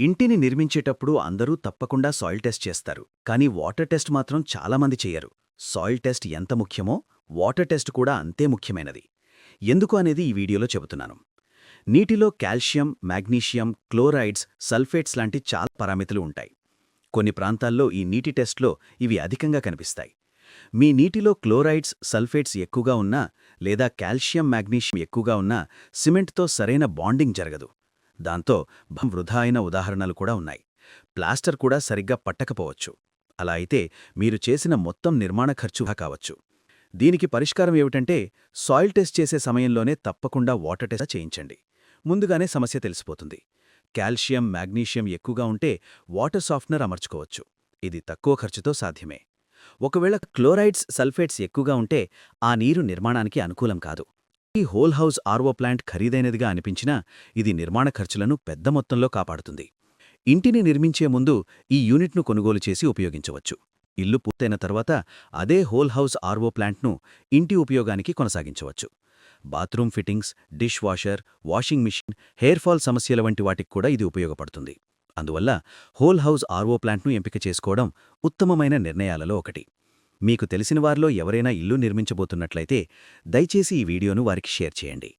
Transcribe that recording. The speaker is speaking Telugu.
ఇంటిని నిర్మించేటప్పుడు అందరూ తప్పకుండా సాయిల్ టెస్ట్ చేస్తారు, కానీ వాటర్ టెస్ట్ మాత్రం చాలామంది చెయ్యరు. సాయిల్ టెస్ట్ ఎంత ముఖ్యమో వాటర్ టెస్ట్ కూడా అంతే ముఖ్యమైనది. ఎందుకు అనేది ఈ వీడియోలో చెబుతున్నాను. నీటిలో కాల్షియం, మాగ్నీషియం, క్లోరైడ్స్, సల్ఫేట్స్ లాంటి చాలా పారామితులు ఉంటాయి. కొన్ని ప్రాంతాల్లో ఈ నీటి టెస్ట్లో ఇవి అధికంగా కనిపిస్తాయి. మీ నీటిలో క్లోరైడ్స్, సల్ఫేట్స్ ఎక్కువగా ఉన్నా లేదా కాల్షియం, మాగ్నీషియం ఎక్కువగా ఉన్నా సిమెంట్తో సరైన బాండింగ్ జరగదు. దాంతో వృధా అయిన ఉదాహరణలు కూడా ఉన్నాయి. ప్లాస్టర్ కూడా సరిగ్గా పట్టకపోవచ్చు. అలా అయితే మీరు చేసిన మొత్తం నిర్మాణ ఖర్చు కావచ్చు. దీనికి పరిష్కారం ఏమిటంటే, సాయిల్ టెస్ట్ చేసే సమయంలోనే తప్పకుండా వాటర్ టెస్ట్ చేయించండి. ముందుగానే సమస్య తెలిసిపోతుంది. కాల్షియం, మాగ్నీషియం ఎక్కువగా ఉంటే వాటర్ సాఫ్ట్నర్ అమర్చుకోవచ్చు. ఇది తక్కువ ఖర్చుతో సాధ్యమే. ఒకవేళ క్లోరైడ్స్, సల్ఫేట్స్ ఎక్కువగా ఉంటే ఆ నీరు నిర్మాణానికి అనుకూలం కాదు. ఈ హోల్ హౌస్ ఆర్వో ప్లాంట్ ఖరీదైనదిగా అనిపించినా ఇది నిర్మాణ ఖర్చులను పెద్ద మొత్తంలో కాపాడుతుంది. ఇంటిని నిర్మించే ముందు ఈ యూనిట్ను కొనుగోలు చేసి ఉపయోగించవచ్చు. ఇల్లు పూర్తయిన తర్వాత అదే హోల్ హౌస్ ఆర్వో ప్లాంట్ను ఇంటి ఉపయోగానికి కొనసాగించవచ్చు. Bathroom fittings, dish washer, washing machine, hair fall సమస్యల వంటి వాటికి కూడా ఇది ఉపయోగపడుతుంది. అందువల్ల హోల్ హౌస్ ఆర్వో ప్లాంట్ను ఎంపిక చేసుకోవడం ఉత్తమమైన నిర్ణయాలలో ఒకటి. మీకు తెలిసిన వారిలో ఎవరైనా ఇల్లు నిర్మించబోతున్నట్లయితే దయచేసి ఈ వీడియోను వారికి షేర్ చేయండి.